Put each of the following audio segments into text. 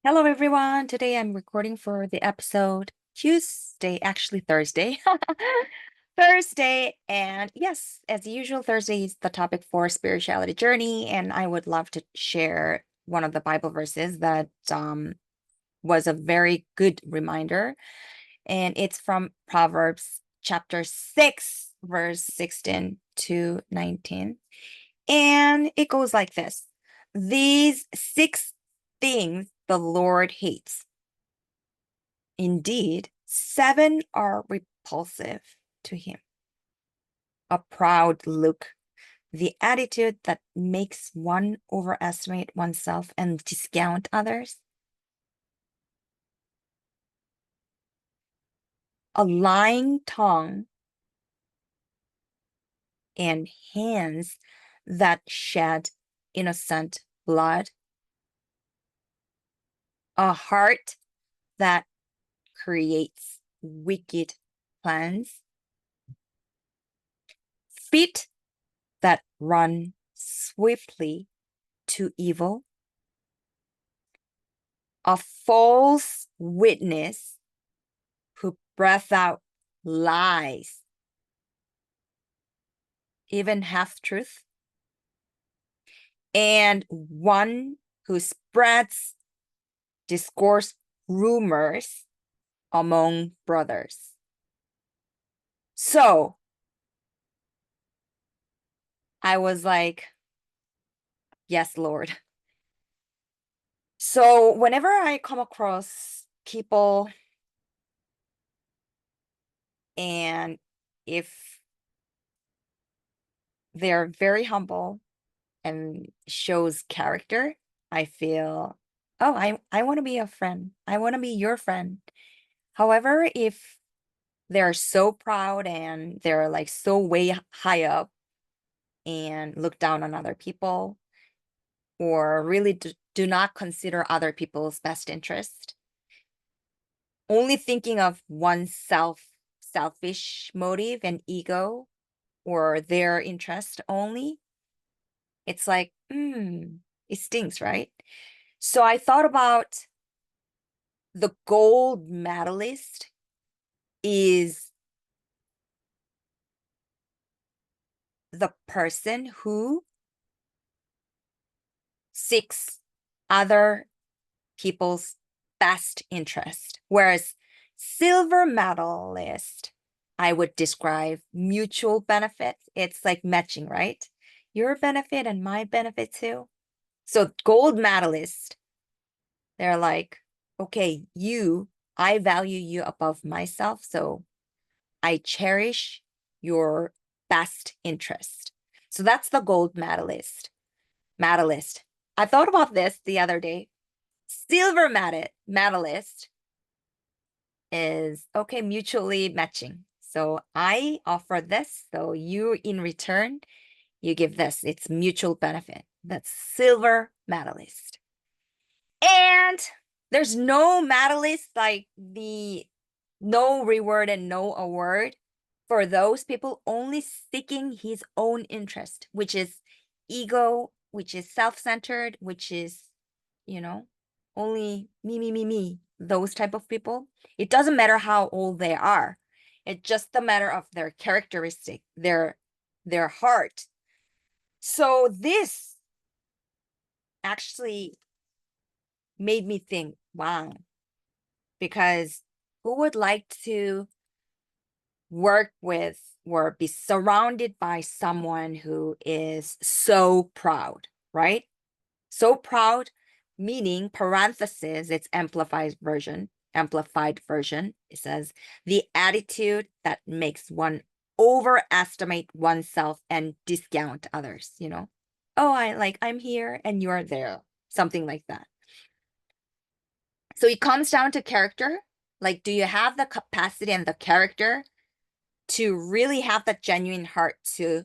Hello, everyone. Today I'm recording for the episode Tuesday, actually Thursday. Thursday. And yes, as usual, Thursday is the topic for spirituality journey. And I would love to share one of the Bible verses that was a very good reminder. And it's from Proverbs chapter 6, verse 16 to 19. And it goes like this. These six things the Lord hates. Indeed, seven are repulsive to him: a proud look, the attitude that makes one overestimate oneself and discount others, a lying tongue, and hands that shed innocent blood, a heart that creates wicked plans, feet that run swiftly to evil, a false witness who breath out lies, even half truth, and one who spreads discourse rumors among brothers. So I was like, yes, Lord. So whenever I come across people and if they're very humble and shows character, I feel, oh, I want to be a friend. I want to be your friend. However, if they're so proud and they're like so way high up and look down on other people or really do not consider other people's best interest, only thinking of oneself, selfish motive and ego or their interest only, it's like, it stings, right? So I thought about the gold medalist is the person who seeks other people's best interest, whereas silver medalist, I would describe mutual benefit. It's like matching, right? Your benefit and my benefit too. So gold medalist, they're like, okay, I value you above myself, so I cherish your best interest. So that's the gold medalist. Medalist. I thought about this the other day. Silver medalist is okay, mutually matching. So I offer this, so you in return, you give this. It's mutual benefit. That's silver medalist. And there's no medalist like the no reward and no award for those people only seeking his own interest, which is ego, which is self-centered, which is, you know, only me, those type of people. It doesn't matter how old they are. It's just the matter of their characteristic, their heart. So this actually made me think, wow, because who would like to work with or be surrounded by someone who is so proud, right? So proud, meaning parenthesis, it's amplified version. It says the attitude that makes one overestimate oneself and discount others, Oh, I'm here and you're there, something like that. So it comes down to character. Like, do you have the capacity and the character to really have that genuine heart to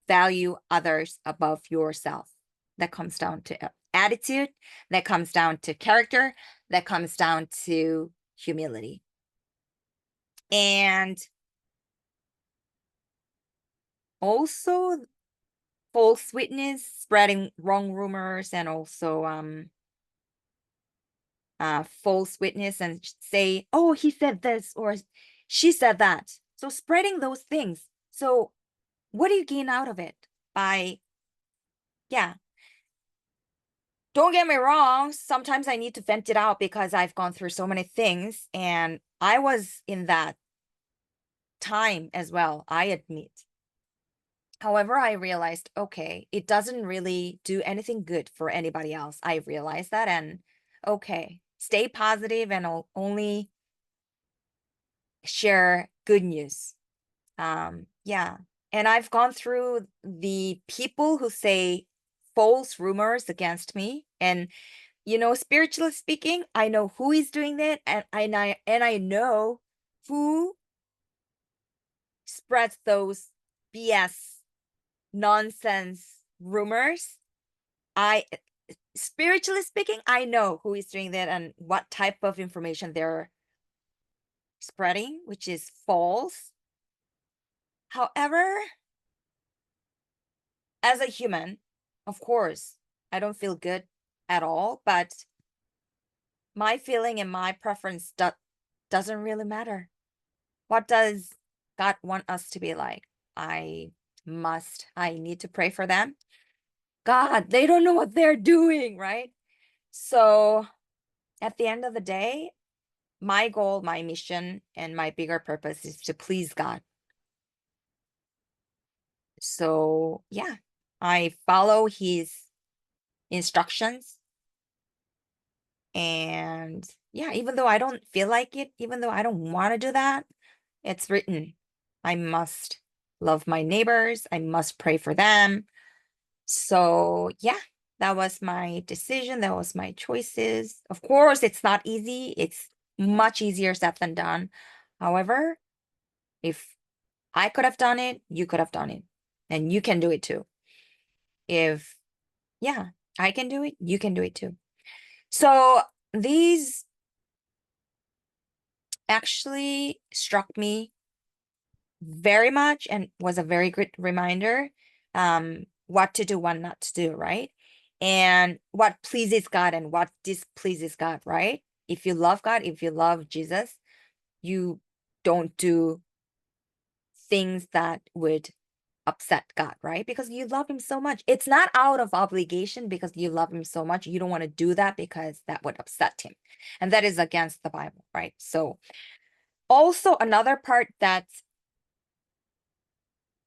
value others above yourself? That comes down to attitude, that comes down to character, that comes down to humility. And also false witness, spreading wrong rumors, and also false witness and say, oh, he said this or she said that. So spreading those things. So what do you gain out of it? Yeah, don't get me wrong. Sometimes I need to vent it out because I've gone through so many things and I was in that time as well, I admit. However, I realized, okay, it doesn't really do anything good for anybody else. I realized that, and okay, stay positive and only share good news. Yeah. And I've gone through the people who say false rumors against me. And, spiritually speaking, I know who is doing that, and I know who spreads those BS nonsense rumors. I spiritually speaking, I know who is doing that and what type of information they're spreading, which is false. However, as a human, of course, I don't feel good at all, but my feeling and my preference doesn't really matter. What does God want us to be like? I need to pray for them. God, they don't know what they're doing, right? So at the end of the day, my goal, my mission, and my bigger purpose is to please God. So yeah, I follow his instructions. And yeah, even though I don't feel like it, even though I don't want to do that, it's written. I must love my neighbors. I must pray for them. So yeah, that was my decision. That was my choices. Of course, it's not easy. It's much easier said than done. However, if I could have done it, you could have done it. And you can do it too. If, yeah, I can do it, you can do it too. So these actually struck me very much and was a very good reminder what to do, what not to do, right? And what pleases God and what displeases God, right? If you love God, if you love Jesus, you don't do things that would upset God, right? Because you love him so much. It's not out of obligation because you love him so much. You don't want to do that because that would upset him. And that is against the Bible, right? So also another part that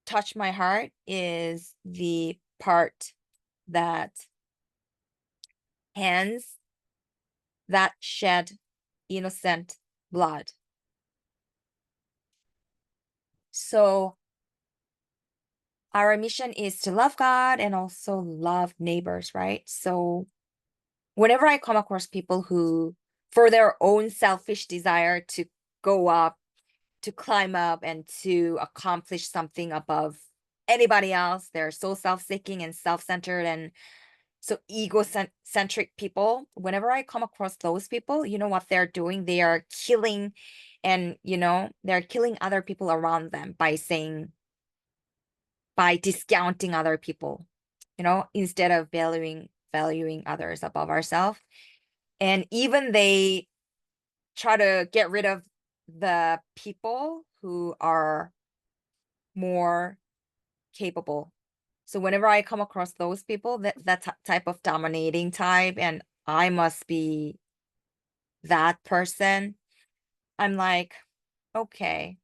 touched my heart is the part that hands that shed innocent blood. So our mission is to love God and also love neighbors, right? So whenever I come across people who, for their own selfish desire to go up, to climb up, and to accomplish something above anybody else, they're so self-seeking and self-centered and so egocentric people. Whenever I come across those people, you know what they're doing? They are killing, and they're killing other people around them by discounting other people, instead of valuing others above ourselves. And even they try to get rid of the people who are more capable. So whenever I come across those people, that type of dominating type, and I must be that person, I'm like, okay,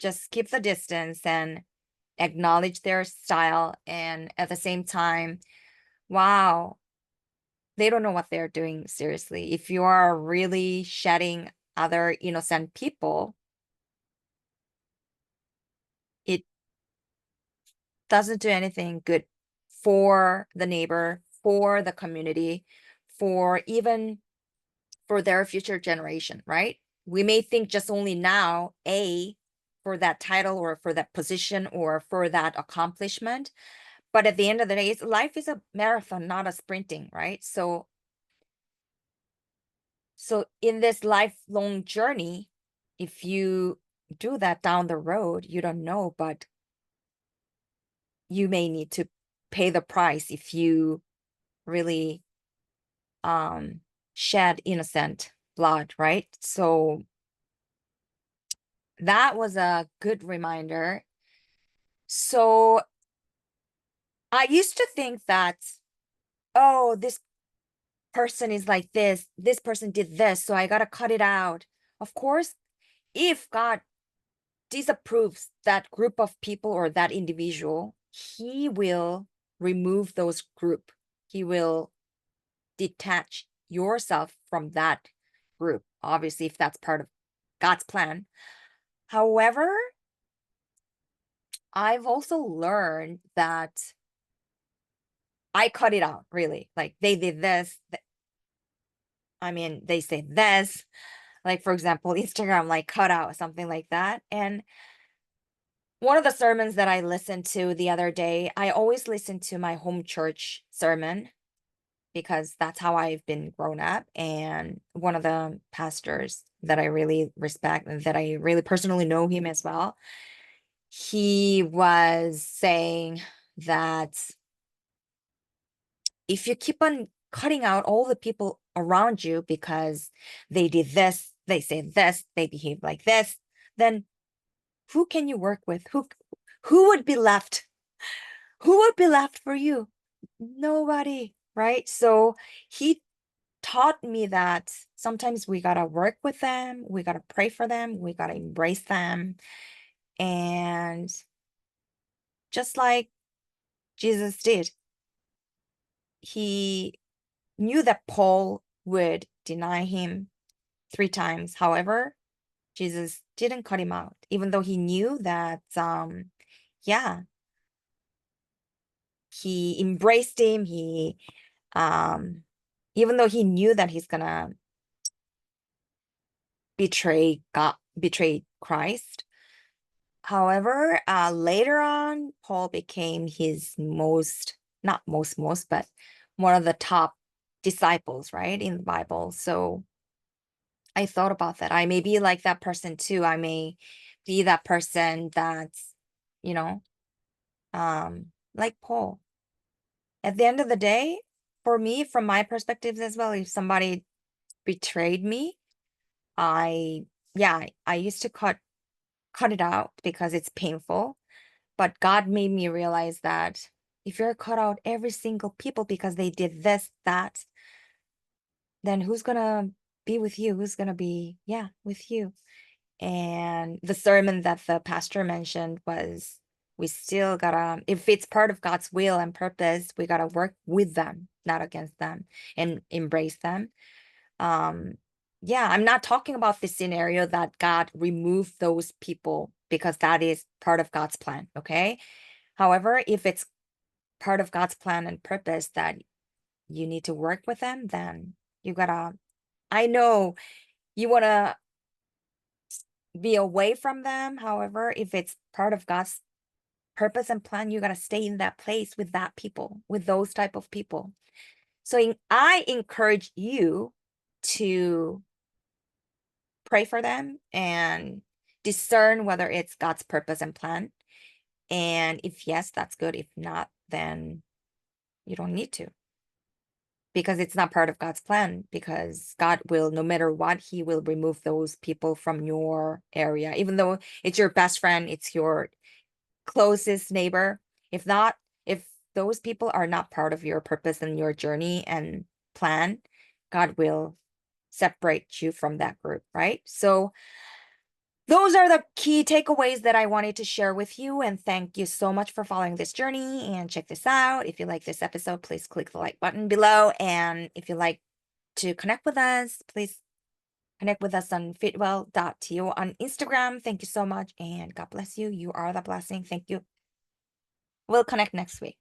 just keep the distance and acknowledge their style. And at the same time, wow, they don't know what they're doing seriously. If you are really shedding other innocent people, it doesn't do anything good for the neighbor, for the community, for even for their future generation, right? We may think just only now, for that title or for that position or for that accomplishment. But at the end of the day, life is a marathon, not a sprinting, right? So in this lifelong journey, if you do that down the road, you don't know, but you may need to pay the price if you really shed innocent blood, right? So that was a good reminder. So I used to think that, oh, this person is like this person did this, so I gotta cut it out. Of course, if God disapproves that group of people or that individual, he will remove those group. He will detach yourself from that group, obviously, if that's part of God's plan. However, I've also learned that I cut it out, really. Like they did this. I mean, they say this. Like, for example, Instagram, like cut out something like that. And one of the sermons that I listened to the other day, I always listen to my home church sermon because that's how I've been grown up. And one of the pastors that I really respect and that I really personally know him as well, he was saying that if you keep on cutting out all the people around you because they did this, they say this, they behave like this, then who can you work with? Who would be left? Who would be left for you? Nobody, right? So he taught me that sometimes we gotta work with them, we gotta pray for them, we gotta embrace them. And just like Jesus did, he knew that Paul would deny him 3 times. However, Jesus didn't cut him out, even though he knew that, yeah, he embraced him. Um, even though he knew that he's gonna betray God, betray Christ. However, later on, Paul became his not most, but one of the top disciples, right, in the Bible. So I thought about that. I may be like that person too. I may be that person that's, you know, like Paul. At the end of the day, for me, from my perspective as well, if somebody betrayed me, yeah, I used to cut it out because it's painful. But God made me realize that if you're cut out every single people because they did this, that, then who's gonna be with you? Who's gonna be, yeah, with you? And the sermon that the pastor mentioned was, we still gotta, if it's part of God's will and purpose, we gotta work with them, not against them, and embrace them. Um, yeah, I'm not talking about the scenario that God removed those people because that is part of God's plan, okay? However, if it's part of God's plan and purpose that you need to work with them, then you gotta, I know you wanna be away from them. However, if it's part of God's purpose and plan, you gotta stay in that place with that people, with those type of people. So I encourage you to pray for them and discern whether it's God's purpose and plan. And if yes, that's good. If not, then you don't need to, because it's not part of God's plan, because God will, no matter what, he will remove those people from your area, even though it's your best friend, it's your closest neighbor. If not, if those people are not part of your purpose and your journey and plan, God will separate you from that group, right? So those are the key takeaways that I wanted to share with you. And thank you so much for following this journey. And check this out. If you like this episode, please click the like button below. And if you like to connect with us, please connect with us on fitwell.to on Instagram. Thank you so much. And God bless you. You are the blessing. Thank you. We'll connect next week.